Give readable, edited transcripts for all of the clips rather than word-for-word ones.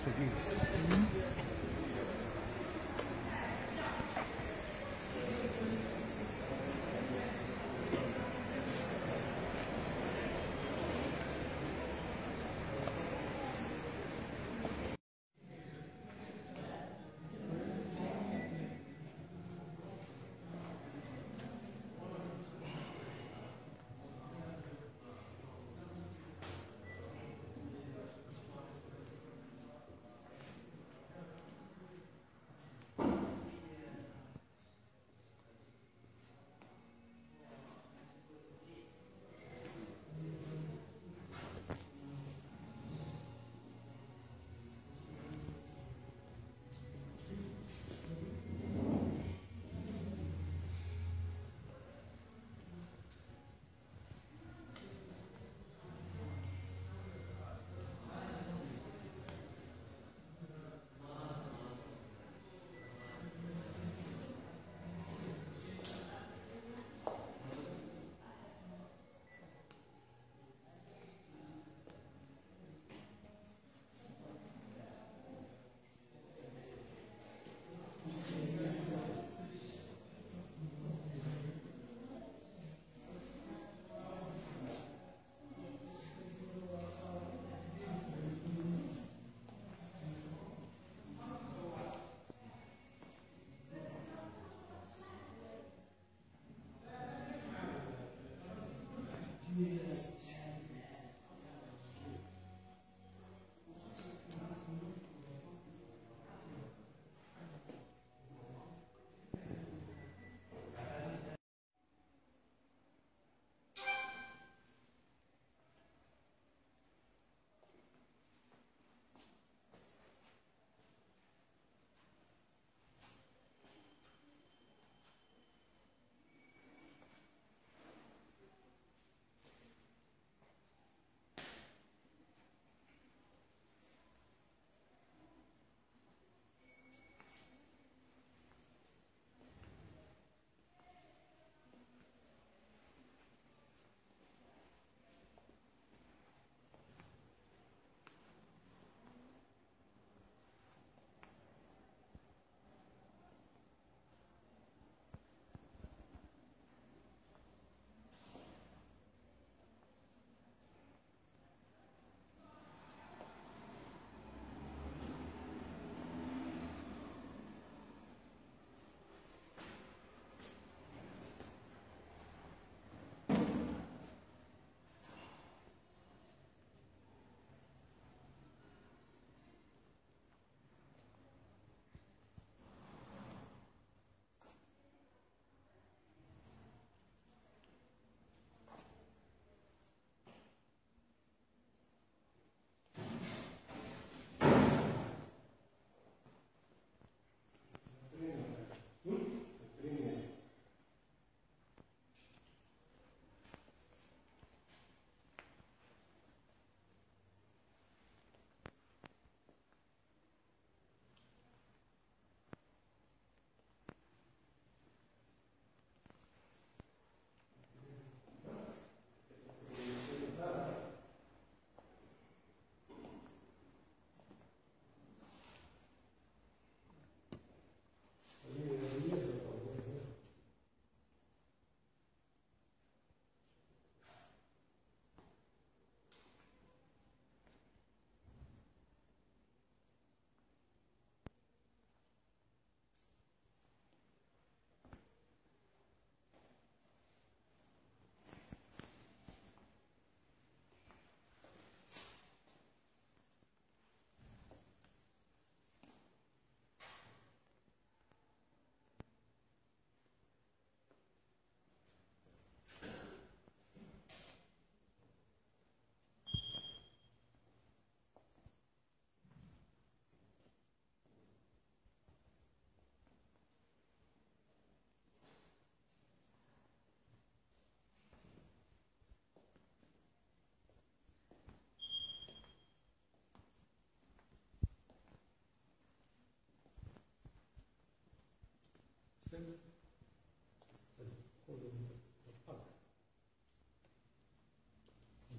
português.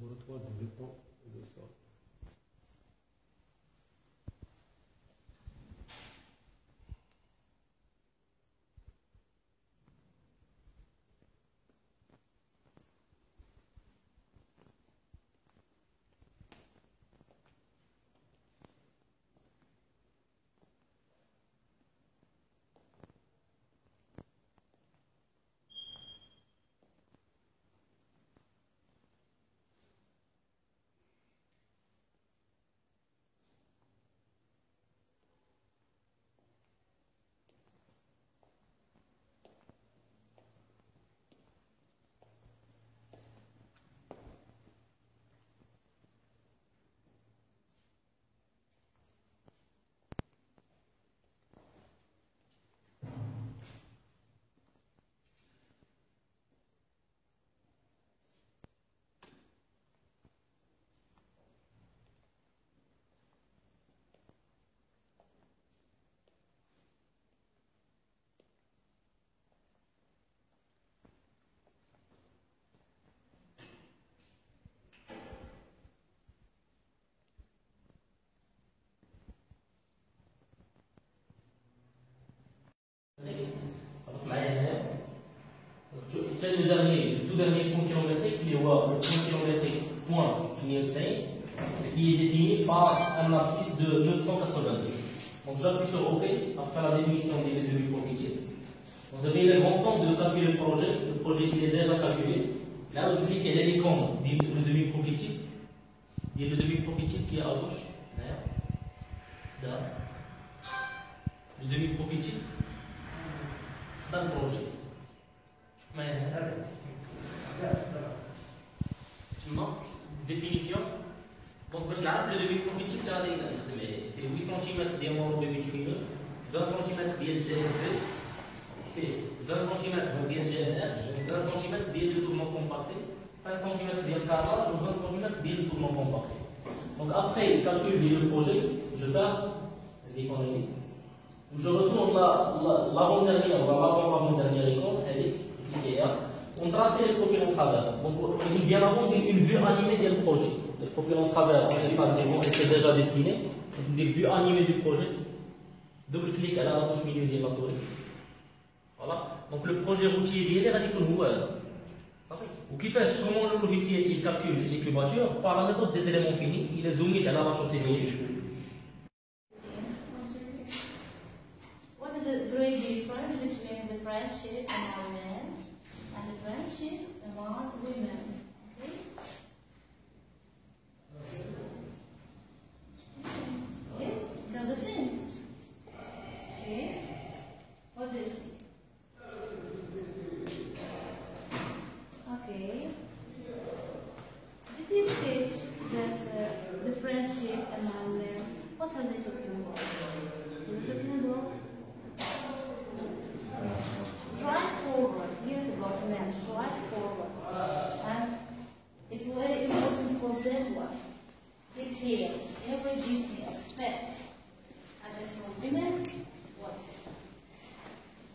On retrouve dans le temps et le sol. qui est défini par un abscisse de 982. Donc j'appuie sur OK après la définition des demi-profils. Donc vous avez le montant de calculer le projet qui est déjà calculé. Là, vous cliquez sur l'icône le demi-profil type. Il y a le demi-profil type qui est à gauche. Là. Le demi-profil type dans le projet. Définition. Donc, je le demi-profil type là, c'est 8 cm de membre de bitumineux, 20 cm de GFP, 20 cm de GNR, 20 cm de tournement compacté, 5 cm de carrelage ou 20 cm de tournement compacté. Donc, après le calcul du projet, je fais l'économie. Je retourne l'avant-dernière, l'avant-dernière icône, elle est là. On trace les profils en travers. Donc, bien avant, une vue animée du projet. Les profils en travers, on était déjà dessinés. Des vues animées du projet. Double-clic à la touche milieu de la souris. Voilà. Donc, le projet routier, il est radical. Ou qui fait comment le logiciel il calcule les cubatures par la méthode des éléments finis, il est zoomé à la chaussée. What is the great difference between the friendship among men and the friendship among women? Okay? Yes, just the same. Okay. What do you see? Okay. Did you teach that the friendship among men? What are they talking about? They're talking about stride forward. Yes, about men. Stride forward, and it's very important for them what details, every details, facts. And as for women, what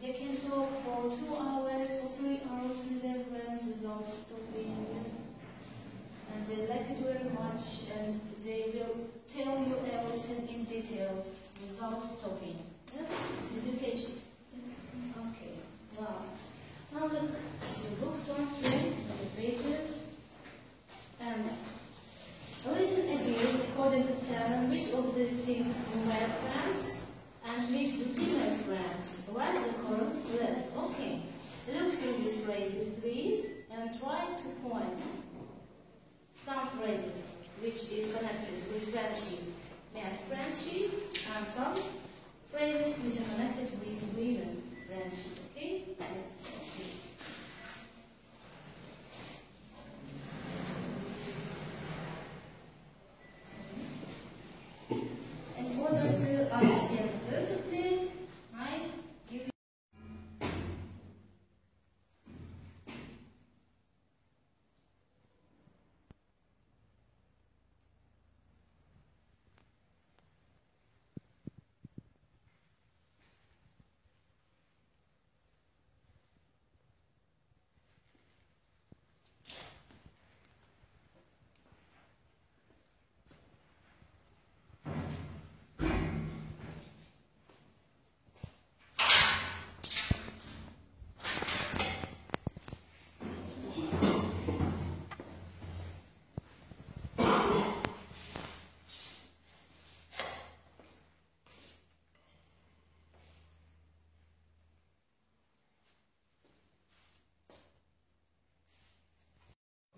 they can talk for 2 hours or 3 hours with their friends without stopping. Yes. And they like it very much, and they will tell you everything in details without stopping. Yes? Did you catch it? Okay. Wow. Now look at your books once again, the pages, and listen again according to Taryn which of these things do male friends and which do female friends. Write the correct list. Okay. Look through these phrases, please, and try to point some phrases which is connected with friendship, male friendship, and some phrases which are connected with women friendship. Okay? Let's see. In order to understand perfectly, I give you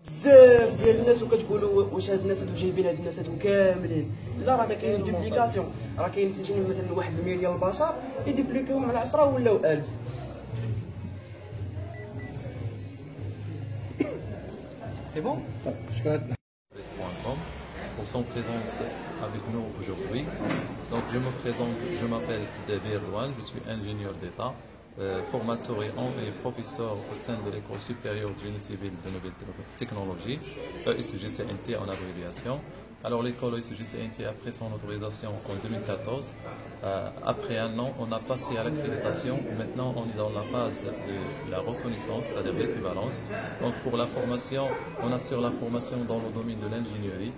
بزاف ديال الناس وكتقولوا واش هاد الناس هادو جايبين هاد الناس هادو كاملين. لا راه كاين دوبليكاسيون، راه كاين فهمتيني مثلا 1% ديال البشر يدوبليكيوهم على 10 ولاو 1000. C'est bon? Pour son présence avec nous aujourd'hui. Donc je me présente, je m'appelle David Rouane, je suis ingénieur d'État, formateur et professeur au sein de l'École supérieure de génie civil de nouvelles technologies, ESGCNT en abréviation. Alors l'école ESGCNT a pris son autorisation en 2014. Après un an, on a passé à l'accréditation. Maintenant, on est dans la phase de la reconnaissance, c'est-à-dire l'équivalence. Donc pour la formation, on assure la formation dans le domaine de l'ingénierie,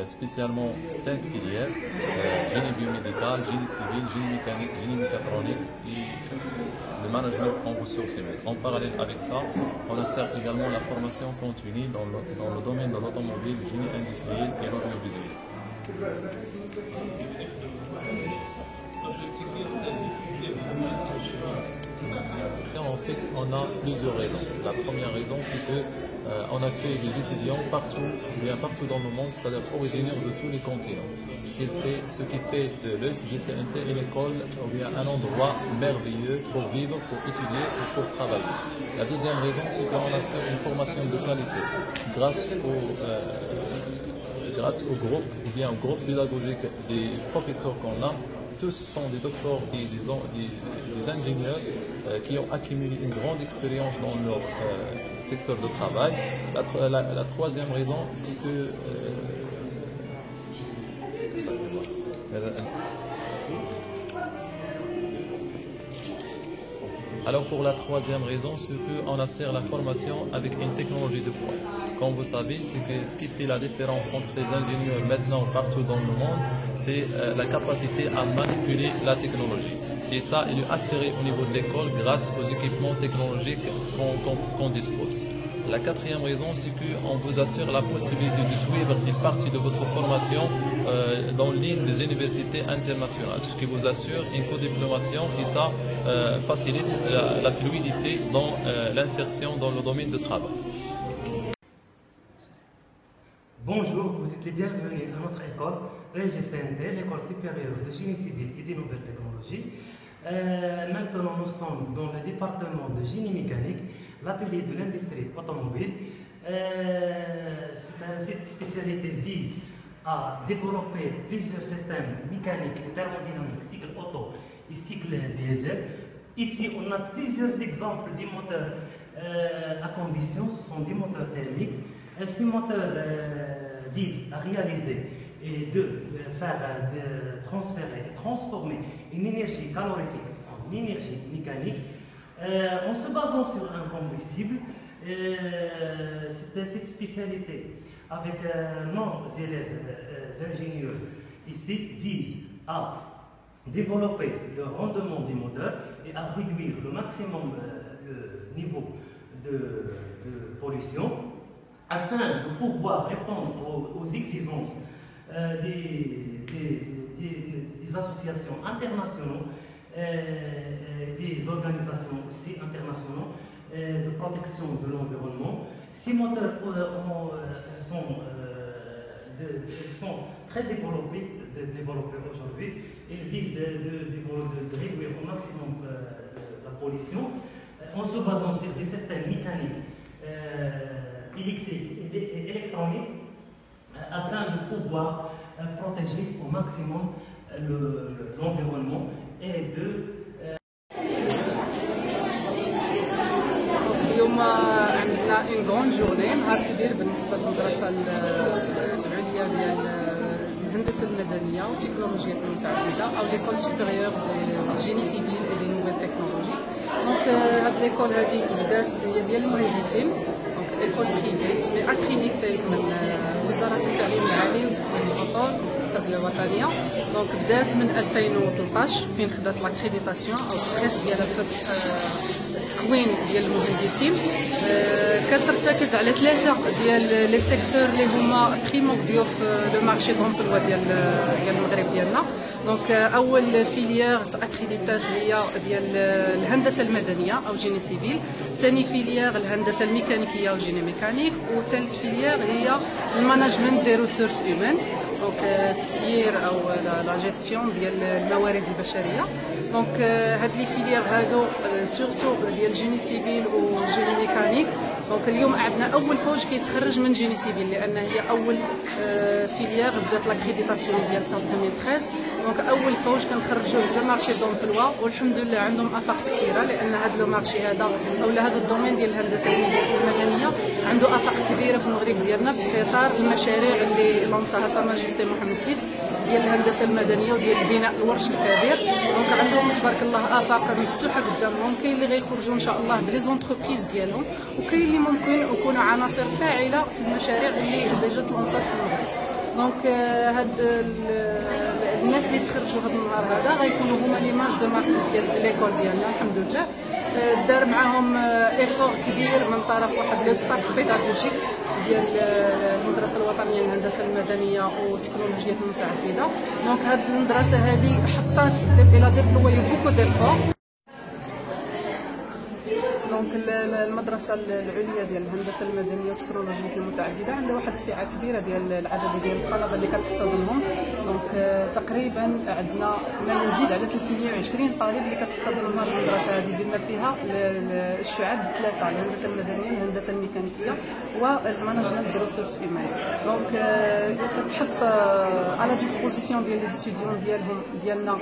spécialement 5 filières, génie biomédical, génie civil, génie mécanique, génie mécatronique et le management en ressources humaines. En parallèle avec ça, on assure également la formation continue dans le domaine de l'automobile, génie industriel et l'audiovisuel. on a plusieurs raisons. La première raison, c'est que on accueille des étudiants partout dans le monde, c'est-à-dire originaires de tous les continents. Ce qui fait de l'ESGCNT une école ou bien un endroit merveilleux pour vivre, pour étudier et pour travailler. La deuxième raison, c'est qu'on assure une formation de qualité grâce au groupe, ou bien au groupe pédagogique des professeurs qu'on a. Tous sont des docteurs et des ingénieurs qui ont accumulé une grande expérience dans leur secteur de travail. La troisième raison, c'est que alors pour la troisième raison, c'est qu'on assure la formation avec une technologie de pointe. Comme vous savez, ce qui fait la différence entre les ingénieurs maintenant partout dans le monde, c'est la capacité à manipuler la technologie. Et ça, il est assuré au niveau de l'école grâce aux équipements technologiques qu'on dispose. La quatrième raison, c'est qu'on vous assure la possibilité de suivre une partie de votre formation dans l'une des universités internationales, ce qui vous assure une codiplomation et ça facilite la fluidité dans l'insertion dans le domaine de travail. Bonjour, vous êtes les bienvenus à notre école, l'ESGCNT, l'école supérieure de génie civil et des nouvelles technologies. Maintenant, nous sommes dans le département de génie mécanique, l'atelier de l'industrie automobile. Cette spécialité vise à développer plusieurs systèmes mécaniques et thermodynamiques, cycle auto et cycle diesel. Ici, on a plusieurs exemples des moteurs à combustion, ce sont des moteurs thermiques. Ces moteurs visent à réaliser et transférer et transformer une énergie calorifique en énergie mécanique en se basant sur un combustible. Cette spécialité avec nos élèves ingénieurs ici vise à développer le rendement des moteurs et à réduire le maximum le niveau de pollution afin de pouvoir répondre aux exigences des associations internationales, des organisations aussi internationales de protection de l'environnement. Ces moteurs sont très développés aujourd'hui. Ils visent de réduire au maximum la pollution en se basant sur des systèmes mécaniques, électriques et électroniques afin de pouvoir protéger au maximum l'environnement et de اليوم عندنا اون غون جورني نهار كبير بالنسبه للمدرسه العليا ديال الهندسه المدنيه والتكنولوجيا المتعدده او ليكول سوبيريور دي جيني سيفيل اي دي نوفيل تكنولوجي. دونك هاد ليكول هادي بدات هي ديال المهندسين، دونك ايكول بريفي مي اكريديتي من وزاره التعليم العالي وتكوين الاطر التربيه الوطنيه. دونك بدات من 2013 فين خدات لاكريديتاسيون او الترخيص ديالها فتح التكوين ديال المهندسين. كترتكز على 3 ديال لي سيكتور اللي هما بريمورديو في لو مارشي دومبلوا ديال المغرب ديالنا. دونك اول فيليير تاكريديتات هي ديال الهندسه المدنيه او جيني سيفيل، ثاني فيليير الهندسه الميكانيكيه او جيني ميكانيك، وثالث فيليير هي الماناجمنت دي ريسورس هيومان، دونك التسيير او لا جيستيون ديال الموارد البشريه. دونك هاد لي فيليير هادو سورتو ديال جيني سيفيل وجيني ميكانيك. دونك اليوم عندنا اول فوج كيتخرج من جيني سيفيل لان هي اول فيليير بدات لاكريديتاسيون ديالها في 2013. دونك اول فوج كنخرجوه لو مارشي دومبلوا والحمد لله عندهم افاق كثيره لان هذا لو مارشي هذا اولا هذا الدومين ديال الهندسه المدنيه عنده افاق كبيره في المغرب ديالنا في اطار المشاريع اللي لانصاها سا ماجيستي محمد السيس ديال الهندسه المدنيه وديال بناء الورش الكبير. دونك عندهم تبارك الله افاق مفتوحه قدامهم، كاين اللي غيخرجوا ان شاء الله بلي زونتربريز ديالهم وكاين اللي ممكن يكونوا عناصر فاعله في المشاريع اللي ديجا تلانصات في المغرب. دونك هاد الناس اللي تخرجوا هذا النهار هذا غيكونوا هما ليماج دو مارك ديال ليكول ديالنا الحمد لله. دار معاهم ايفور كبير من طرف واحد لو ستاف بيداغوجيك ديال المدرسه الوطنيه للهندسه المدنيه والتكنولوجيات المتعدده. دونك هاد المدرسه هذه حطات الى ديبلوي بوكو ديفور. دونك المدرسه العليا ديال الهندسه المدنيه والتكنولوجيات المتعدده عندها واحد السعه كبيره ديال العدد ديال الطلبه اللي كتحتضنهم. دونك تقريبا عندنا ما يزيد على 320 طالب اللي كتحتضنهم هذه المدرسه هذه، بما فيها الشعب بثلاثه: الهندسه المدنيه، الهندسه الميكانيكيه، والمانجمنت دروس ايمانيه. دونك كتحط على ديسبوزيسيون ديال لي ستوديون ديالنا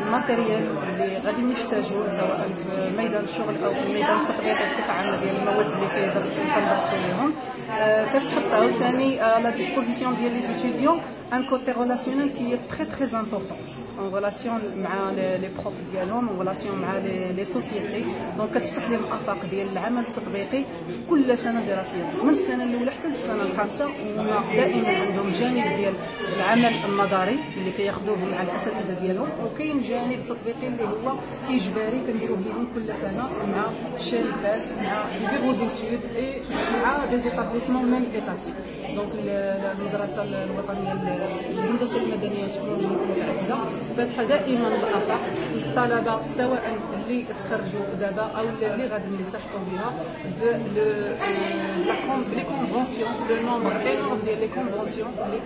الماتيريال اللي غادي نحتاجوه سواء في ميدان الشغل او في ميدان التطبيق بصفه عامه ديال المواد اللي كندرسوا لهم. كتحط عاوتاني لا ديسبوزيسيون ديال لي ستوديون ان كوتي ريلاسيونيل كي تري تري امبورطون en relation مع لي بروف ديالهم، en relation مع لي سوسيتي. دونك كتفتح لهم افاق ديال العمل التطبيقي في كل سنه دراسيه من السنه الاولى حتى للسنه الخامسه. وهما دائما عندهم جانب ديال العمل النظري اللي كياخذوه مع الاساتذه ديالهم، وكاين جانب تطبيقي اللي هو اجباري كنديروه لهم كل سنه مع الشركات، مع لي بيرو ديتود اي مع دي زيتابليسمون ميم ايتاتيك. دونك المدرسه الوطنيه للهندسه المدنيه والتكنولوجيا المتعدده فاتحه دائما الافاق للطلبه سواء اللي تخرجوا دابا او اللي غادي يلتحقوا بها بلي كونفونسيون، لو نومبر انورم ديال لي كونفونسيون اللي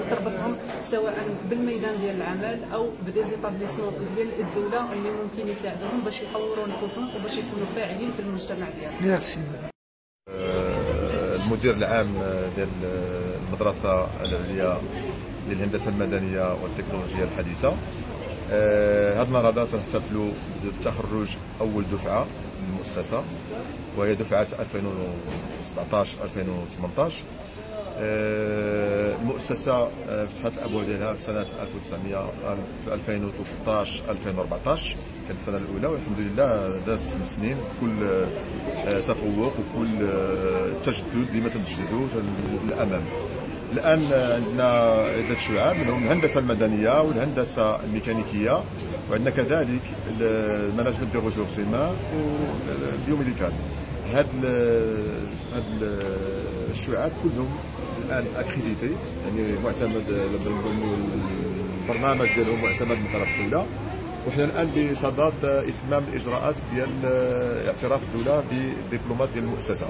كتربطهم سواء بالميدان ديال العمل او بدي زيتابليسمون ديال الدوله اللي ممكن يساعدوهم باش يحوروا نفوسهم وباش يكونوا فاعلين في المجتمع ديالهم. ميرسي. المدير العام ديال المدرسه العليا للهندسه المدنيه والتكنولوجيا الحديثه. هذا النهار هذا تنحتفلوا بتخرج اول دفعه من المؤسسه، وهي دفعه 2017 2018. المؤسسه فتحت الابواب ديالها في سنه 2013 2014 كانت السنه الاولى، والحمد لله دازت 5 سنين بكل تفوق وكل تجدد ديما تنجددوا للامام. الان عندنا عده شعاب منهم الهندسه المدنيه والهندسه الميكانيكيه، وعندنا كذلك المانجمنت دي ريسورس هيومان والبيوميديكال. هاد الشعاب كلهم الان اكريديتي، يعني معتمد، البرنامج ديالهم معتمد من طرف الدوله، وحنا الان بصدد اتمام الاجراءات ديال اعتراف الدوله بالدبلومات ديال المؤسسه.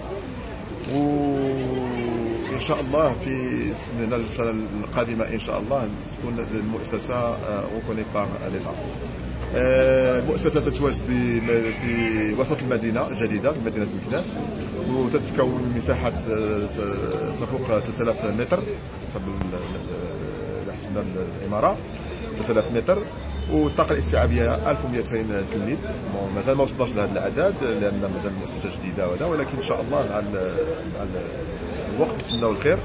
وان شاء الله في السنه القادمه ان شاء الله تكون المؤسسه اونكوني باغ ليتا. المؤسسه تتواجد في وسط المدينه الجديده، مدينه مكناس، وتتكون من مساحه تفوق 3000 متر حسب حسب العماره، 3000 متر، والطاقه الاستيعابيه 1200 تلميذ. مازال ما وصلناش لهذا العدد لان مازال المؤسسه جديده وهذا، ولكن ان شاء الله مع الوقت نتمناو الخير.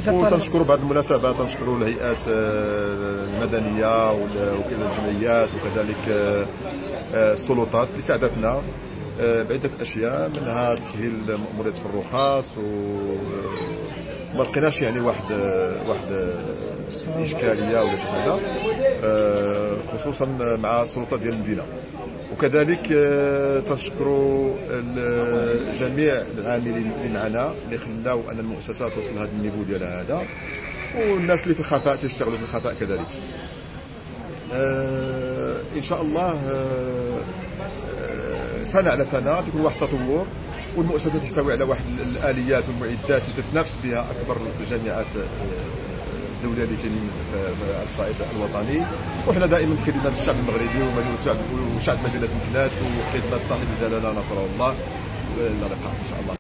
وتنشكروا بهذه المناسبه تنشكروا الهيئات المدنيه والجمعيات وكذلك السلطات اللي ساعدتنا بعده اشياء، منها تسهيل مأمورية في الرخص، وما لقيناش يعني واحد اشكاليه ولا شي حاجه، خصوصا مع السلطات ديال المدينه. وكذلك تنشكروا جميع العاملين اللي معنا اللي خلاو ان المؤسسه توصل لهذا النيفو ديالها هذا، والناس اللي في الخفاء تيشتغلوا في الخفاء كذلك. ان شاء الله سنه على سنه تكون واحد التطور، والمؤسسه تحتوي على واحد الاليات والمعدات اللي تتنافس بها اكبر الجامعات الدوليه اللي كاينين على الصعيد الوطني. وحنا دائما في خدمه الشعب المغربي وشعب مدينه مكناس وخدمه صاحب الجلاله نصره الله. الى اللقاء ان شاء الله.